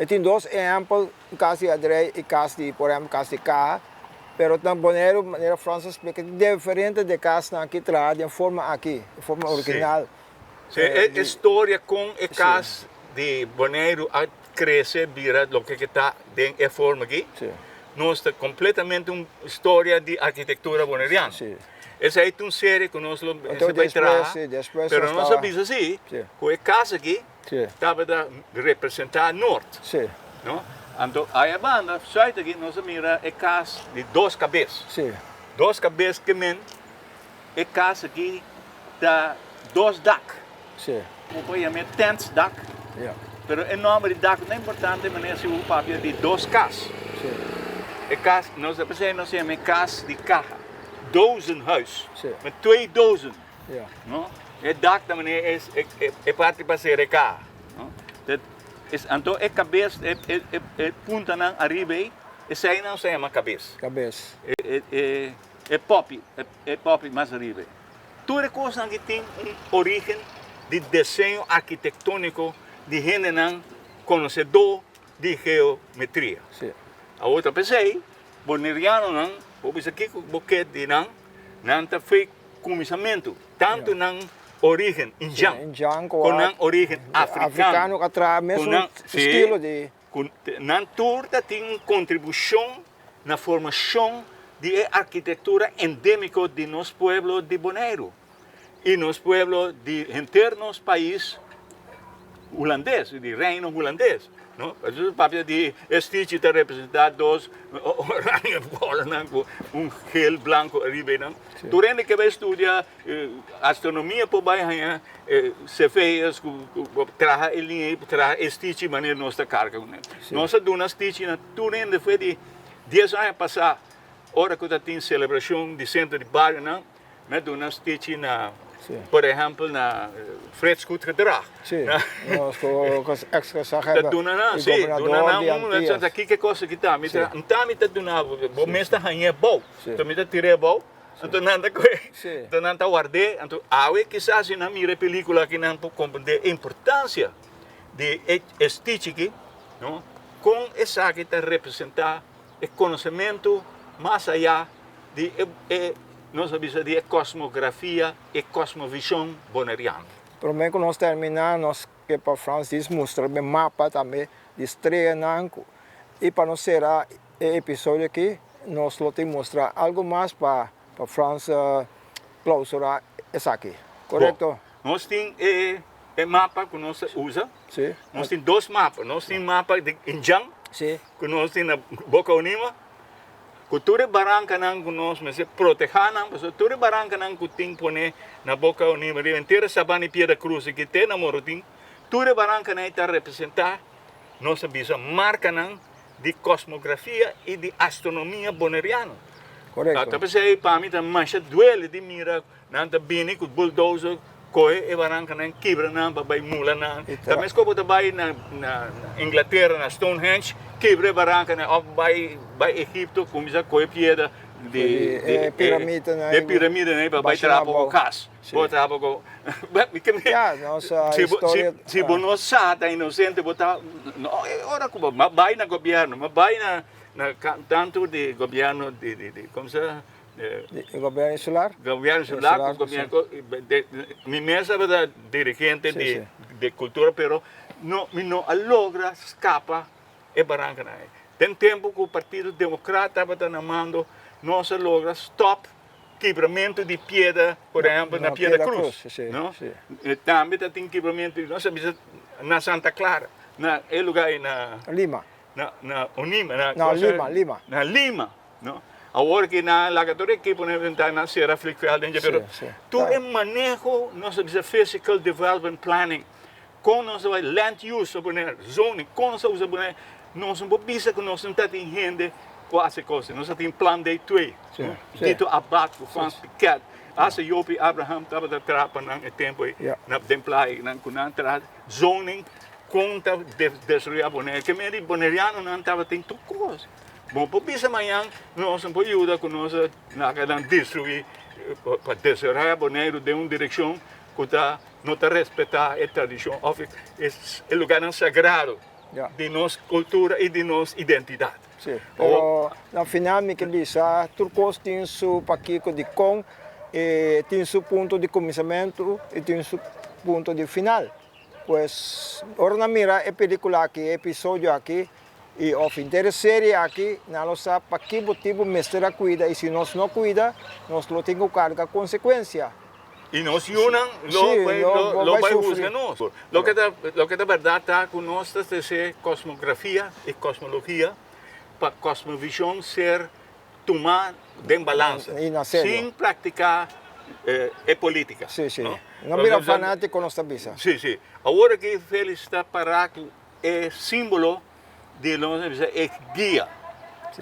Tem dois exemplos, casa de adrei e casa de, por exemplo, casa de caja. Pero na Bonaire, maneira francesa explica, diferente de casa aqui traz de forma original. A história com a casa de Bonaire a crescer, vira o que está em forma aqui. nós completamente uma história de arquitetura boneriana. Sim. Essa é uma série que nós Então, vai trazer, depois mas nós sabemos assim, Sim. que a casa aqui Sim. estava a representar norte. Sim. Não? Então, aí a banda, sai daqui, nós mira a casa de 2 cabeças. Sim. 2 cabeças que men, a casa aqui dá 2 dak. Sim. O pai chama tent dak, Yeah. pero o nome de dak não é importante, mas é o papel de 2 casas. Sim. A casa, nós chamamos casa de carro. 1000 huis, Sim. met 2000. Yeah. No? Het dak também é parte para ser cá. No? Então, a cabeça, é punta na arriba, essa aí não se chama cabeça. Cabeça. É pop mais arriba. Toda coisa que tem origem de desenho arquitetônico de gente não conhecedor de geometria. Sim. A outra pessoa, boneriano não, vou dizer aqui o boquete não está feito começamento, tanto na origem indiana, com a origem africana, que traz mesmo estilo de... não toda tem uma contribuição na formação de arquitetura endêmica de nosso pueblo de Bonaire e nosso pueblo de internos país holandês, de reino holandês. No? O papel de Stitch está representado 2 orange bola, gel blanco arriba. Durante que vai estudar astronomia por baixo, se fez traja a linha, traja Stitch de maneira nossa carga. Nossa dona Stitch, durante foi de 10 anos passar, hora que tem celebração de centro de bairro, mas dona Stitch na por exemplo, na fresco gedrag. Sim, com extra sargento. Dat doen we nou, sim. Doen we nou, aqui que coisa que tá, mas tá me tá dando, vou mesmo tá ganhando bom. Então me tá tirei bom. Então nada coisa. Então nada guardei. Então awe quizás na minha película que não pode compreender a importância de estética, não? Com essa que está representar o conhecimento mais allá de nós sabemos de cosmografia e cosmovisão boneriana. Para mim, quando nós terminamos, nós que para a França mostrar o mapa também de estreia e para nós será o episódio aqui, nós temos mostrar algo mais para a França clausurar essa aqui, correto? Bom, nós temos o mapa que nós usa. Sim. Nós temos 2 mapas. Nós temos mapa de Injang, que nós temos na Boca Unima. Cultura barranca não conosco, mas proteger não, mas cultura barranca não que tem pone na Boca Unima, de inteira sabana e Piedra Cruz que tem na Morotim, cultura barranca não está representar nossa visão marca não de cosmografia e de astronomia boneriana. Correto. Então você para mim também mancha duele de mira, não está bem com bulldozer coi e barranca não quebra não, vai mula não. Também como também na Inglaterra na Stonehenge quebra barranca não, vai Egipto começa coi pedra de piramide né. De piramide né, vai tirar para o cas. Botar para o nossa história. Se nós sabe inocente botar, ora como vai na governo, mas vai na tanto de governo de como se governo insular? Governo insular, governo mi mesa da dirigente de cultura, pero não logra escapa e barranca não. Tem tempo que o Partido Democrata está namando, não se logra stop quebramento de pedra, por exemplo, na Piedra Cruz. Não? Também tem quebramento, nós sabemos na Santa Clara, na lugar na Lima. Na Unima, Lima. Na Lima, não? Agora que na lagatória que podemos entrar na Serra Flickveld, pero todo o manejo, nós sabemos physical development planning, com nós land use, zoning, com nós usamos nós não podemos que nós não temos gente quase coisa, nós temos plano de twee, dito abat, Frans Piquet, asa Jopi Abraham estava da trapa nang tempo na templai nang kunan tra zoning conta de destruir boné, que me boneriano não estava tem tudo coisa. Bom, por isso amanhã nós não podemos ajudar com nós na cada destruir para destruir boné de uma direção que está não está respeitar a tradição, é lugar sagrado. De nossa cultura e de nossa identidade. Sim, pero no final me diz, Turcos tem seu paquico de com, tem seu ponto de começamento e tem seu ponto de final. Pues, agora mira a película aqui, episódio aqui, E o fim da série aqui, nós sabemos para que motivo o mestre cuida, e se nós não cuida, nós não temos carga consequência. E nós unam, lo vai juzgar nós. Lo que da verdade está com nós é ser cosmografia e cosmologia, para cosmovisão ser tomar de balança, sem praticar política. Sim, sim. Não vira fanático nossa bisa. Sim, sim. Agora que Félix está para é símbolo de nós é guia.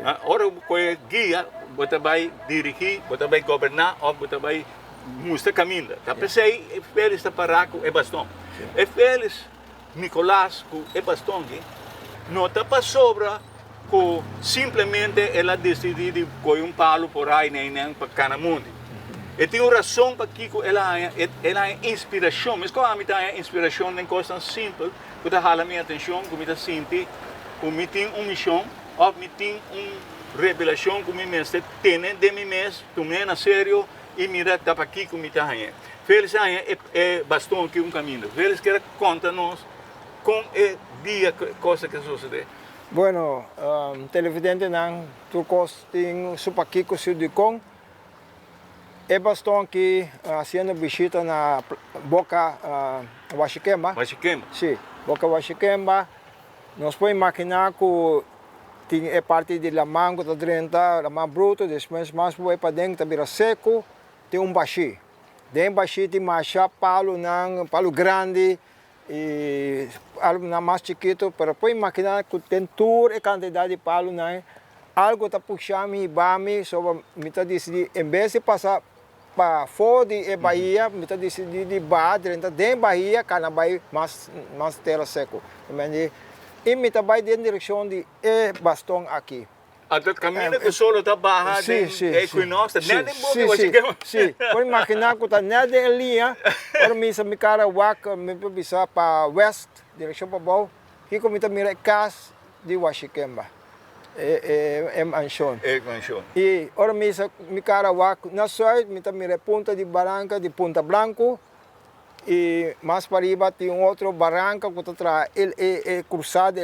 Agora com guia, você vai dirigir, você vai governar, ou você vai mostrar caminho. Tá pensei, Félix está para é bastão. É Félix Nicolás com é bastão, não está para sobra que simplesmente ela decidiu com palo por aí nem para cada mundo. E tem uma razão para que ela é inspiração. Mas como a minha é inspiração nem coisa simples, que está a minha atenção, que me sinto, que me tem uma missão, ou me tem uma revelação que me mestre tem de mim mesmo, tomei na sério e mira tá para aqui que me está aí. Félix é bastante aqui um caminho. Félix quer contar-nos como é dia coisa que sucede. Bueno, televidente não, tu tem supakiko Sudicon. É bastante que fazendo visita na Boca Huachiquemba. Huachiquemba? Sim, Boca Huachiquemba. Nós podemos imaginar que é parte de lamang que está dentro, lamang bruto, depois mais para dentro, vira seco, tem baixi. Dentro baixi tem mais palo grande, e algo mais chiquito, mas pode imaginar que tem toda a quantidade de palo, algo está puxando e bami, sobre me está decidindo, em vez de passar para fora da Bahia, me está decidindo de dentro da Bahia, cada Bahia mais terra seco. E me está vai em direção de bastão aqui. Até caminho que solo está barra de equinócio, nada em boca, sim, pode imaginar que está nada em linha, para mim se me cara waka, me bisa para west, direção para baixo, e como está mira casa de Huachiquemba. É manchão. É manchão. E ora me cara waka, na sul, me está mira Punta de Barranca, de Punta Blanco, e mais para riba tem outro barranca que está atrás, é cruzado,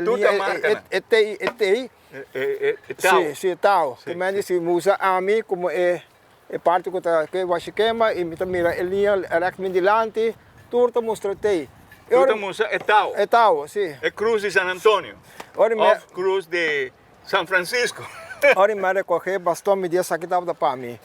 Sim, tal. Também se usa a mim como é parte que está aqui Huachiquemba e me mira a linha recamente dilante, tudo mostra tei. Tudo mostra é tal. É tal, sim. É Cruz de San Antonio. Cruz de São Francisco. Ora me recoger bastante medidas aqui estava para mim.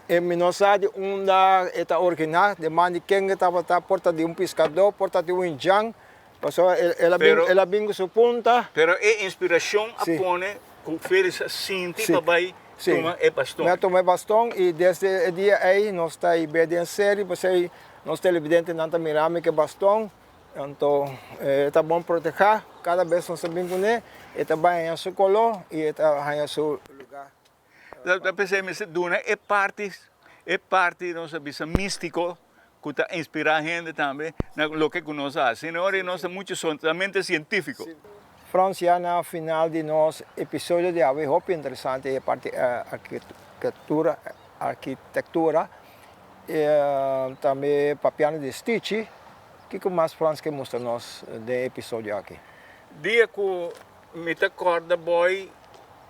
E me não sabe onde está original, de mande quem estava a porta de pescador, porta de indiano. Passou, ela vem com sua ponta. Pero é inspiração a pone com Félix sinti para vai tomar bastão. Eu tomei bastão e desde o dia aí nós está aí bem em série, você nós televidente não está mirando que bastão, então está bom proteger. Cada vez nós sabemos com ele, está bem em seu color e está em seu lugar. Eu pensei que Duna é parte nossa bisa místico. Que está inspirar a gente também no que nós fazemos. Agora nós somos muito somente científicos. Frans, já no final de nosso episódio de hoje, muito interessante a parte arquitetura e também papiano de Stitch. O que mais Frans que mostra nós do episódio aqui? Dia que me acorda boy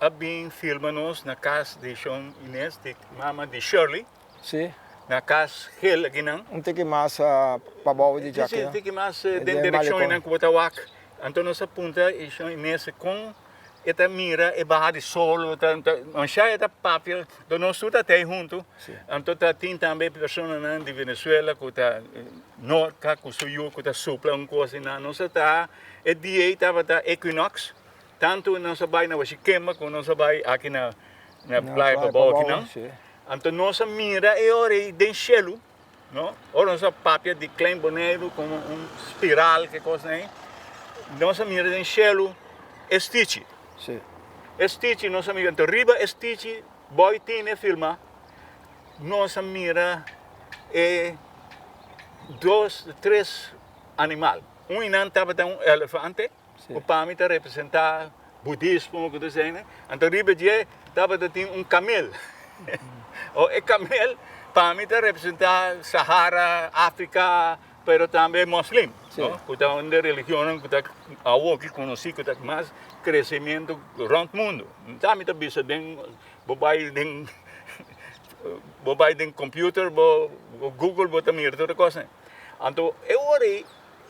a bem filma-nos na casa de Sean Inês, de mama de Shirley. Sim. Na casa Hill aqui não. Tem que mais para baixo de Jaque. Tem que mais dentro direção não que botar wak. Então nossa punta e nesse com esta mira e barra de solo, manchar esta papel, do nosso tá até junto. Então tá tem também pessoas de Venezuela que tá norca, que suyo, que tá sopla coisa na nossa tá e dia tava tá Equinox, tanto nossa vai na Huachiquemba como nossa vai aqui na praia para baixo aqui não. Então, nossa mira é hora de cielo, não? Ou nossa papel de klein boneiro, como espiral, que coisa aí. Nossa mira de cielo é Stitch. Sim. Stitch, nossa mira, então, riba Stitch, boy tem filma. Nossa mira é 2, 3 animais. Inante estava elefante, o para mim representa budismo, que dizem. Então, riba de estava camelo. O camel, para mim, representa Sahara, África, pero también muslim, Sí. ¿no? Que está una religión que está ahora que conocí que está más crecimiento around el mundo. También está visto den bobai den computer, Google, bota mira toda coisa. Então, agora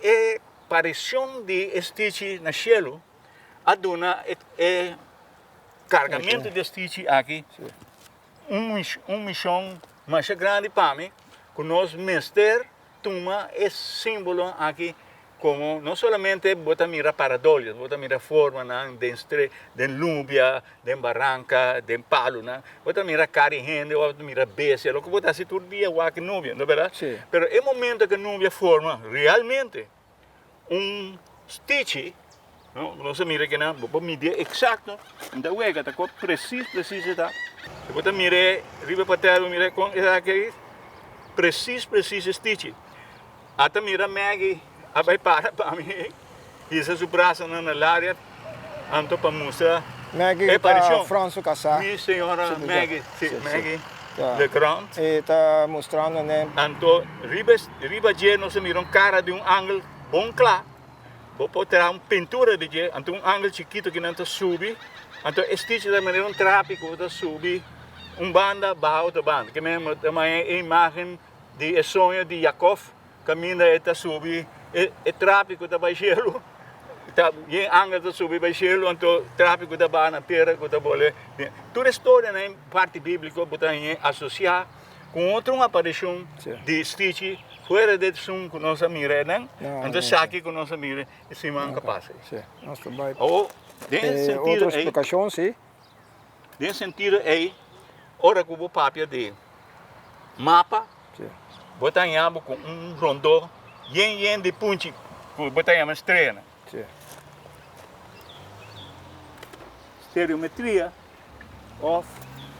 é aparição de Stitch na cielo, a dona é carregamento de Stitch aqui. Missão mais grande para mim, que nós mestre toma esse símbolo aqui como não somente bota mira paradolhas, bota mira forma de Núbia, de Barranca, de Palo, bota mira carigende, bota mira bestia, lo que bota se turbia o aqui Núbia, não é verdade? Sí. Pero é momento que Núbia forma realmente Stitch, não se mira que não, vou medir exato, então o está com preciso está. Bota mira, riba patelo mira com aqui preciso Stitch. Até mira Maggie Abay para mim, isso é o braço na área, anto para mostrar. Maggie aparição. Franço Cassar. Minha senhora Sim, Maggie, sim, sim. Maggie Tá. Le Grand. E está mostrando, né? Anto riba de nós miram cara de ângulo bom claro. Vou botar pintura de je, anto ângulo chiquito que não está subi. Anto Stitch da maneira trápico está subi. Banda barra outra banda. Que mesmo também é imagem de sonho de Jacob. Caminha está subi. É tráfico da baixelo, e anga da subir baixelo, então tráfico da bana pera que da bola. Toda a história na parte bíblica botar associar com outra aparição de Stitch fora de som que nós mira, né? Então saque que nós mira e se manca passa. Sim, nós também. Ou nesse sentido outra explicação, sim. Nesse sentido aí, ora que o papel de mapa, botar em abo com rondô. Yen de punchi, que botar uma estrela. Estereometria, of,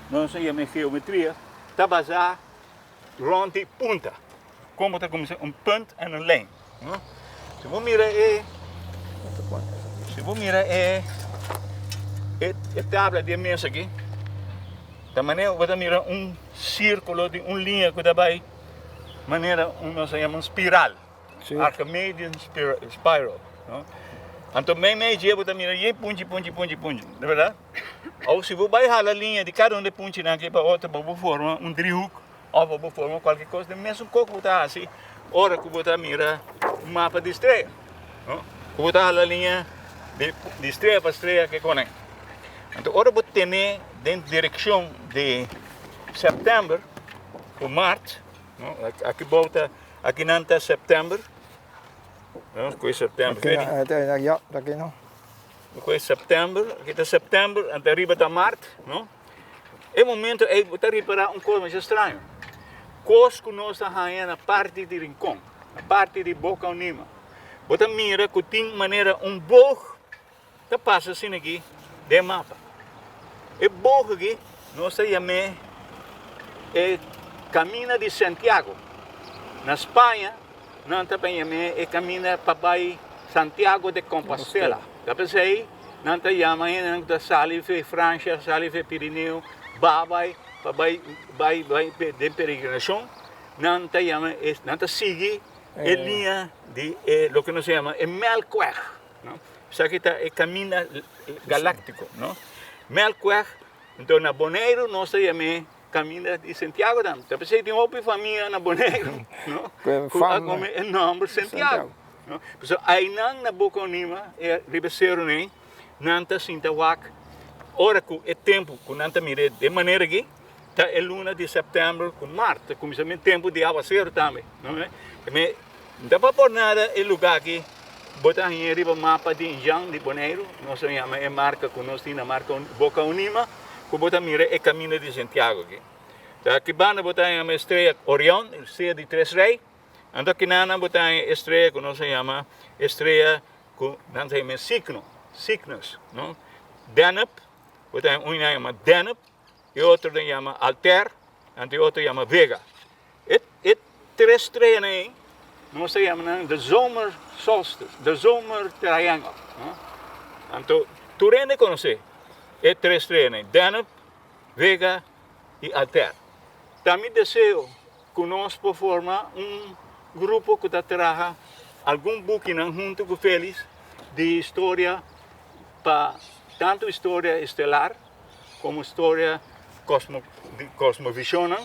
não se chama geometria, está baseada rond punta. Como está começando ponto e lijn. Se você mira a tabla de mesa aqui, da maneira você mira círculo de linha que vai maneira nós chamamos espiral. Archimedean spiral. Então, meio você mira e punch, não é verdade? Ou se você vai a linha de cada de punch aqui para outra, você forma trio, ou você forma qualquer coisa, mesmo que você está assim, ora que você mira mapa de estrela. Você está a linha de estrela para estrela que conecta. Então, ora você tem dentro da direção de setembro ou março, aqui volta, aqui não está setembro. Não, com setembro. Aqui não. Com setembro, aqui está setembro, até arriba está março, não? É momento aí você reparar coisa mais estranha. Coisa que nós estamos fazendo na parte de Rincón, na parte de Boca Unima. Você mira que tem maneira borro, que passa assim aqui, de mapa. E borro aqui, nós chamamos Camino de Santiago. Na Espanha, nós também chamamos Camino para Santiago de Compostela. Depois aí, nós chamamos Salive França, Salive Pirineu, vai de peregrinação. Nós seguimos a linha de lo que nós chamamos Melkweg. Isso aqui está o caminho galáctico. Melkweg, então na Bonaire nós chamamos Caminho de Santiago também. Depois tem outra família na Bonaire, com o nome Santiago. Aí na Boca Unima, ribeiro nem, nanta Sintawak, ora que é tempo que nanta mire de maneira que tá é luna de setembro com março, começamento tempo de aguaceiro também, não é? Mas não dá para por nada é lugar aqui, botar em riba mapa de Injang de Bonaire, nós chamamos é marca que nós temos na marca Boca Unima, que botar mire é Caminho de Santiago aqui. Tá aqui banda botar em uma estrela Orion, estrela de Três Reis. Então aqui na botar em estrela que nós chamamos estrela que nós chamamos Cygnus, não? Deneb, botar em uma chama Deneb, e outro chama Altair, e outro chama Vega. E três estrelas aí, nós chamamos de Zomer Solstice, de Zomer Triangle. Então, tu rende conhecer, é três estrelas, Deneb, Vega e Altair. Também desejo que nós por formar grupo que trabaja algún booking junto con Félix de historia para tanto historia estelar como historia cosmovisión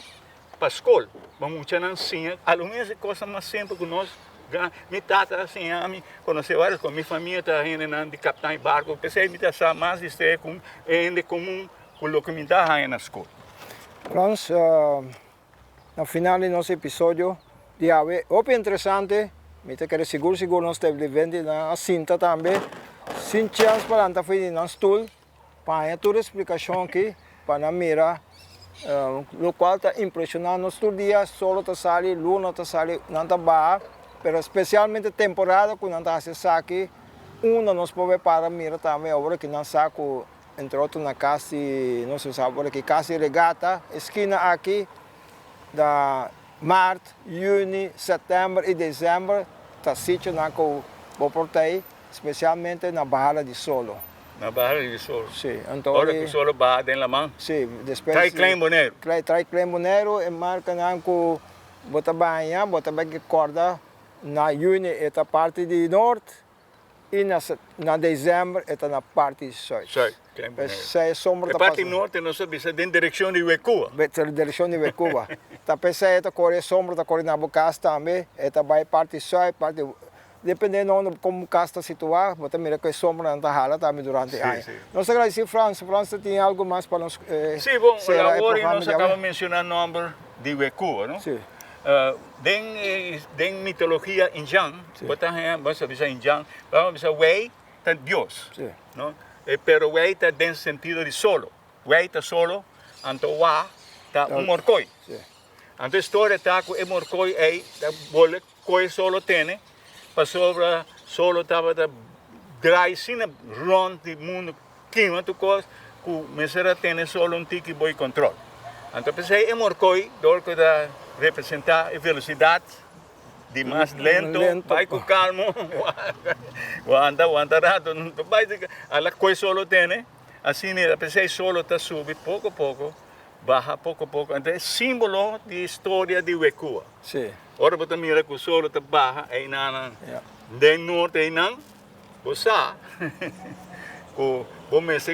para escola. Vamos a enseñar algunas cosas más simples que nós. Mi tata assim, conheci vários com minha família está indo de capitão de barco, pensei que está mais de ser comum com o que me dá na escola. Frans, no final de nosso episódio, de ave, é interessante, me te quero seguro nós estamos vivendo na cinta também, sem chance para andar foi na stool, para toda a explicação aqui, para mirar, o qual está impressionando nos todo dia, solo está sali, luna está sali, não está barra, pero especialmente temporada quando nós estamos aqui, nós podemos para mirar também agora que nós saco entre outros na casa, não se sabe que casa regata, esquina aqui da março, junho, setembro e dezembro, está sítio na que vou portar, especialmente na Barra de Solo. Na Barra de Solo. Sim, então agora que Solo barra tem na mão. Sim, depois trai Clem Bonero. Trai Clem Bonero e marca na que bota banha, bota bem que corda. Na junho é a parte de norte e na dezembro é na parte sul. Sul, é sombra da parte norte não sabe se é em direção de Huecuba. É em direção de Huecuba. Também se é a cor sombra da cor na Bocas também, é também parte sul, parte dependendo de como o casa está situado, você mira que a sombra não está também durante o ano. Nós agradecemos França. França tem algo mais para nós. Sim, bom, agora nós acabamos de mencionar o nome de Huecuba, não? Sim. Den mitologia indiana, vamos a dizer indiana, vamos a dizer Wei está Deus, ¿no? Pero Wei está en sentido de solo, Wei está solo, anto Wa está morcoi. Anto história está com morcoi aí, bole coi solo tem, para sobre solo estava da dry sina rond de mundo quima tu coisa, que mesera tem solo tique boy control. Anto pensei morcoi, dor que da representar a velocidade de mais lento, vai com calmo, anda rápido, vai a coisa solo tem, assim a pessoa solo está subindo pouco a pouco, baja pouco a pouco, então é símbolo de história de Huecuba. Sim. Ora você mira que o solo está baja, aí não, de norte aí não, você, o mês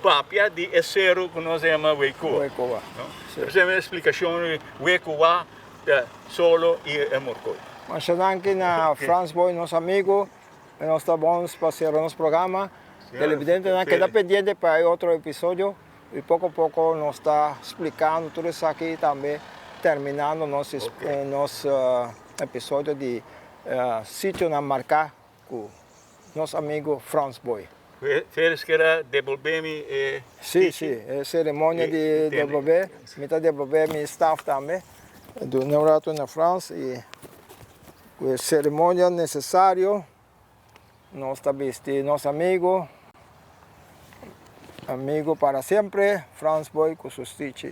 papia de acero que nós chamamos Huecuba. Essa é a explicação de Huecuba, solo e morcoi. Mas aqui na France Boy, nosso amigo, nós estamos para o nosso programa. Televidente, queda pendiente para outro episódio. E pouco a pouco nós está explicando tudo isso aqui também, terminando nosso episódio de sítio na marca com nosso amigo France Boy. Félix quer devolver-me? Sim, é cerimônia de devolver. Me está devolver meu staff também, do Neurato na França. E a cerimônia necessária, nós está vestindo nosso amigo para sempre, France Boy com seu stitch.